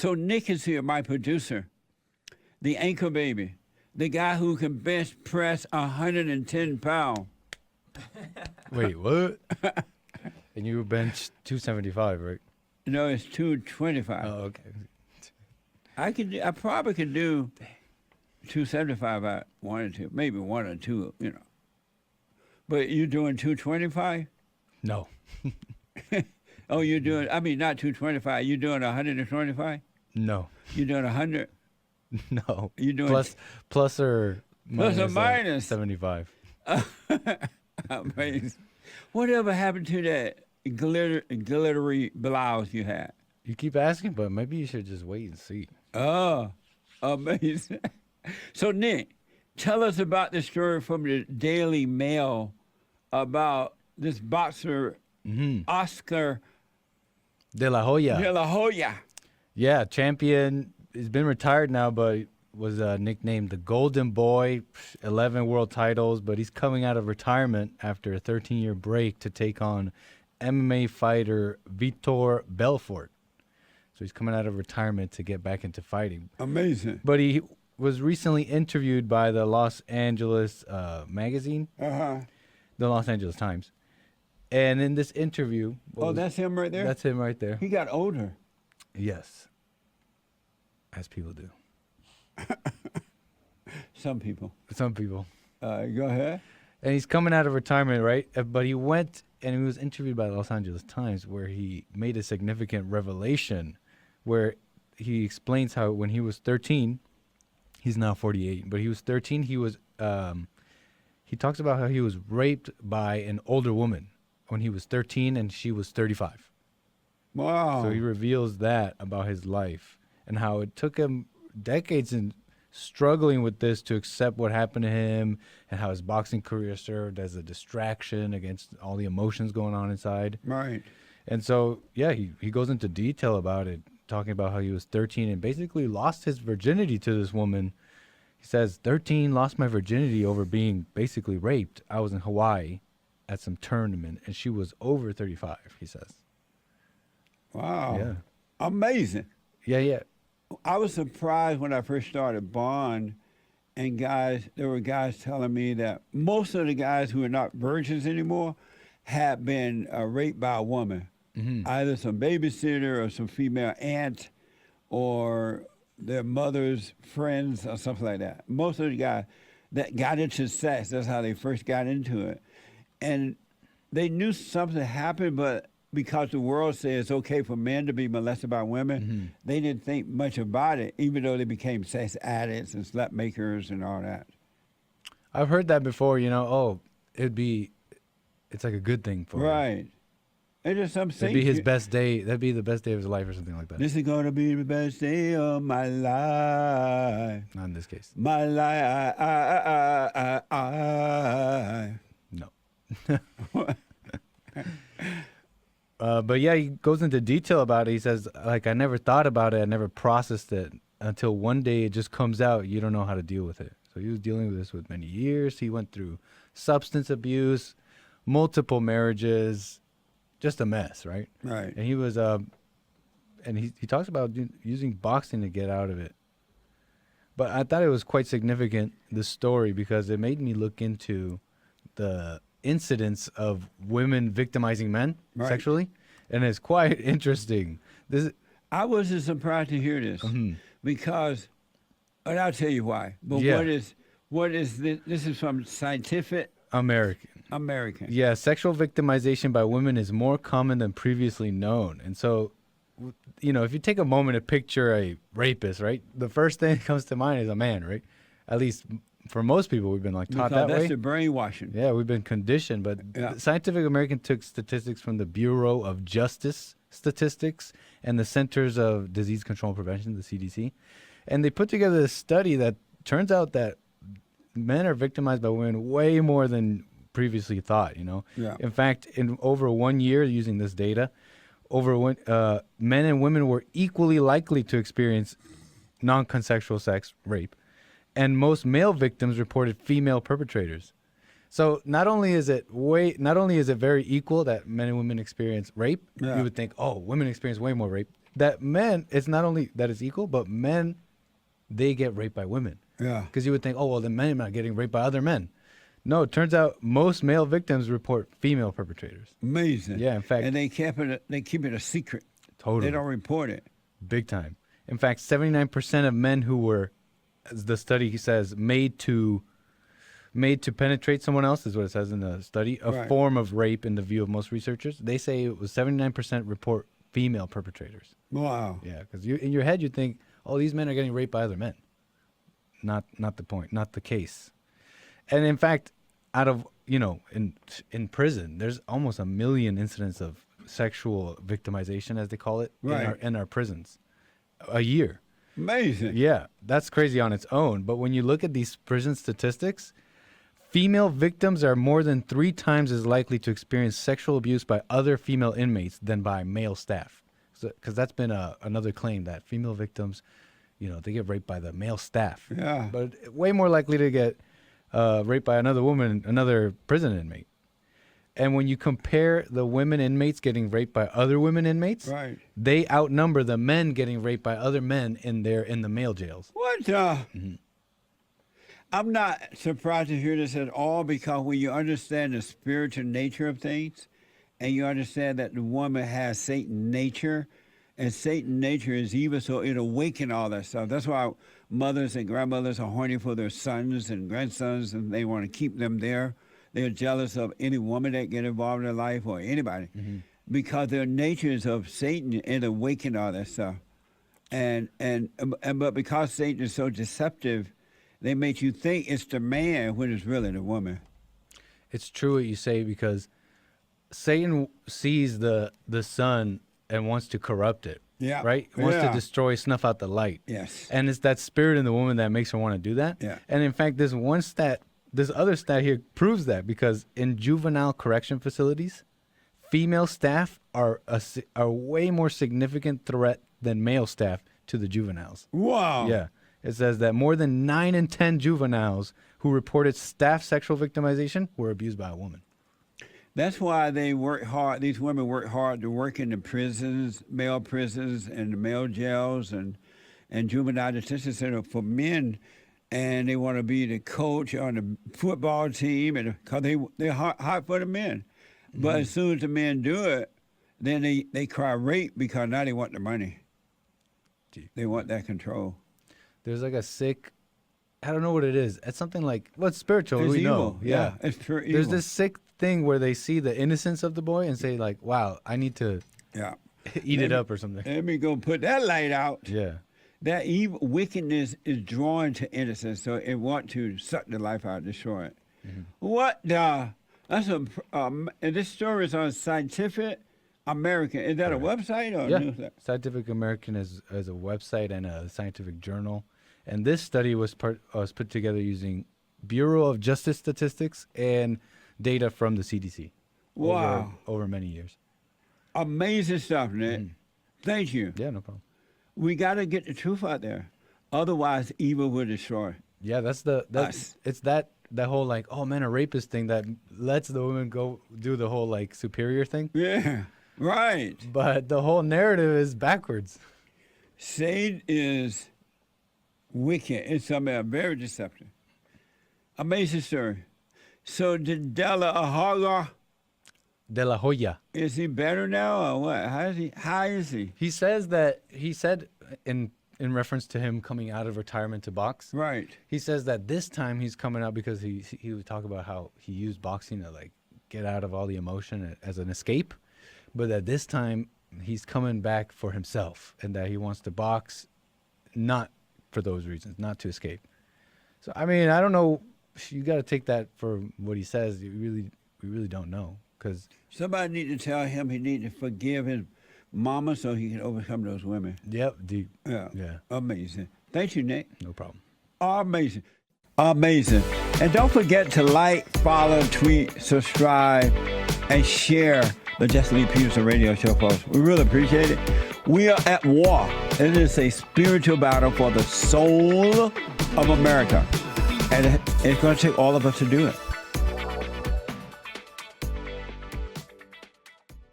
So Nick is here, my producer, the anchor baby, the guy who can bench press 110 pounds. Wait, what? And you bench 275, right? No, it's 225. Oh, okay. I probably could do 275 if I wanted to, maybe 1 or 2, you know. But you doing 225? No. Oh, you're doing, I mean, not 225. You doing 125? No. You doing 100? No. You doing plus or plus or minus 75. Amazing. Whatever happened to that glittery blouse you had? You keep asking, but maybe you should just wait and see. Oh, amazing. So, Nick, tell us about the story from the Daily Mail about this boxer, Oscar De La Hoya. De La Hoya. Yeah, champion. He's been retired now, but was nicknamed the Golden Boy, 11 world titles, but he's coming out of retirement after a 13-year break to take on MMA fighter Vitor Belfort. So he's coming out of retirement to get back into fighting. Amazing. But he was recently interviewed by the Los Angeles magazine, the Los Angeles Times. And in this interview... that's him right there? That's him right there. He got older. Yes. As people do. Some people. Some people. Go ahead. And he's coming out of retirement, right? But he went and he was interviewed by the Los Angeles Times where he made a significant revelation where he explains how when he was 13, he's now 48, but he was 13, he talks about how he was raped by an older woman when he was 13 and she was 35. Wow. So he reveals that about his life and how it took him decades in struggling with this to accept what happened to him and how his boxing career served as a distraction against all the emotions going on inside. Right. And so, yeah, he goes into detail about it, talking about how he was 13 and basically lost his virginity to this woman. He says, 13, lost my virginity over being basically raped. I was in Hawaii at some tournament, and she was over 35, he says. Wow. Yeah. Amazing. Yeah. I was surprised when I first started Bond, and there were guys telling me that most of the guys who are not virgins anymore had been raped by a woman, either some babysitter or some female aunt or their mother's friends or something like that. Most of the guys that got into sex, that's how they first got into it. And they knew something happened, but because the world says it's okay for men to be molested by women, they didn't think much about it, even though they became sex addicts and slut makers and all that. I've heard that before, it's like a good thing for him. Right. It's just some It'd be his best day. That'd be the best day of his life or something like that. This is going to be the best day of my life. Not in this case. My life. No. But yeah, he goes into detail about it. He says, like, I never thought about it. I never processed it until one day it just comes out. You don't know how to deal with it. So he was dealing with this with many years. He went through substance abuse, multiple marriages, just a mess, right? Right. And he was, and he talks about using boxing to get out of it. But I thought it was quite significant, this story, because it made me look into the incidents of women victimizing men sexually, and it's quite interesting. I wasn't surprised to hear this because, and I'll tell you why. But what is this? This is from Scientific American. Yeah, sexual victimization by women is more common than previously known. And so, if you take a moment to picture a rapist, right, the first thing that comes to mind is a man, right? At least for most people, we've been taught that way. That's the brainwashing. Yeah, we've been conditioned. But Scientific American took statistics from the Bureau of Justice Statistics and the Centers of Disease Control and Prevention, the CDC, and they put together a study that turns out that men are victimized by women way more than previously thought. Yeah. In fact, in over 1 year, using this data, men and women were equally likely to experience non-consensual sex, rape, and most male victims reported female perpetrators. So not only is it very equal that men and women experience rape, you would think, women experience way more rape. that men, it's not only that it's equal, but men, they get raped by women. Yeah. Because you would think, oh, well, the men are not getting raped by other men. No, it turns out most male victims report female perpetrators. Amazing. Yeah, in fact. And they keep it a secret. Totally. They don't report it. Big time. In fact, 79% of men who were, as the study says, made to penetrate someone else, is what it says in the study, a Right. form of rape in the view of most researchers. They say it was 79% report female perpetrators. Wow. Yeah, because in your head you think, oh, these men are getting raped by other men. Not the point, not the case. And in fact, out of, in prison, there's almost 1 million incidents of sexual victimization, as they call it, Right. in our prisons a year. Amazing. Yeah, that's crazy on its own. But when you look at these prison statistics, female victims are more than 3 times as likely to experience sexual abuse by other female inmates than by male staff. Because that's been another claim that female victims, they get raped by the male staff. Yeah. But way more likely to get raped by another prison inmate. And when you compare the women inmates getting raped by other women inmates, Right. they outnumber the men getting raped by other men in the male jails. What? I'm not surprised to hear this at all, because when you understand the spiritual nature of things, and you understand that the woman has Satan nature, and Satan nature is evil, so it awaken all that stuff. That's why mothers and grandmothers are horny for their sons and grandsons, and they want to keep them there. They're jealous of any woman that get involved in their life, or anybody, because their nature is of Satan, it awaken all that stuff. But because Satan is so deceptive, they make you think it's the man when it's really the woman. It's true what you say, because Satan sees the sun and wants to corrupt it. Yeah. Right? Wants to Yeah. destroy, snuff out the light. Yes. And it's that spirit in the woman that makes her want to do that. Yeah. And in fact, this other stat here proves that, because in juvenile correction facilities, female staff are a way more significant threat than male staff to the juveniles. Wow. Yeah. It says that more than 9 in 10 juveniles who reported staff sexual victimization were abused by a woman. That's why they work hard. These women work hard to work in the prisons, male prisons, and the male jails, and juvenile detention center for men. And they want to be the coach on the football team, and because they're hard for the men. But as soon as the men do it, then they cry rape, because now they want the money. They want that control. There's like a sick, I don't know what it is. It's something like, what's spiritual? It's we evil. know. Yeah. It's pure evil. There's this sick thing where they see the innocence of the boy and say like, wow, I need to Yeah. eat it up or something. Let me go put that light out. Yeah. That evil wickedness is drawn to innocence, so it want to suck the life out, destroy it. What the? That's and this story is on Scientific American. Is that a website or a Yeah. newsletter? Scientific American is a website and a scientific journal. And this study was put together using Bureau of Justice Statistics and data from the CDC. Wow. Over many years. Amazing stuff, Nick. Thank you. Yeah, no problem. We got to get the truth out there. Otherwise, evil will destroy. Yeah, that's Us. it's that whole like, oh man, a rapist thing that lets the woman go do the whole like superior thing. Yeah, right. But the whole narrative is backwards. Satan is wicked. It's something very deceptive. Amazing story. So did Della Ahoga, De La Hoya. is he better now or what? How is he? He said in reference to him coming out of retirement to box. Right. He says that this time he's coming out because he would talk about how he used boxing to like get out of all the emotion as an escape, but that this time he's coming back for himself and that he wants to box not for those reasons, not to escape. So I mean, I don't know. You got to take that for what he says. We really don't know, because Somebody need to tell him he need to forgive his mama so he can overcome those women. yep, deep. Yeah. Yeah. Amazing. Thank you, Nick. No problem. Amazing. Amazing. And don't forget to like, follow, tweet, subscribe, and share the Jesse Lee Peterson radio show, folks. We really appreciate it. We are at war. It is a spiritual battle for the soul of America. And it's going to take all of us to do it.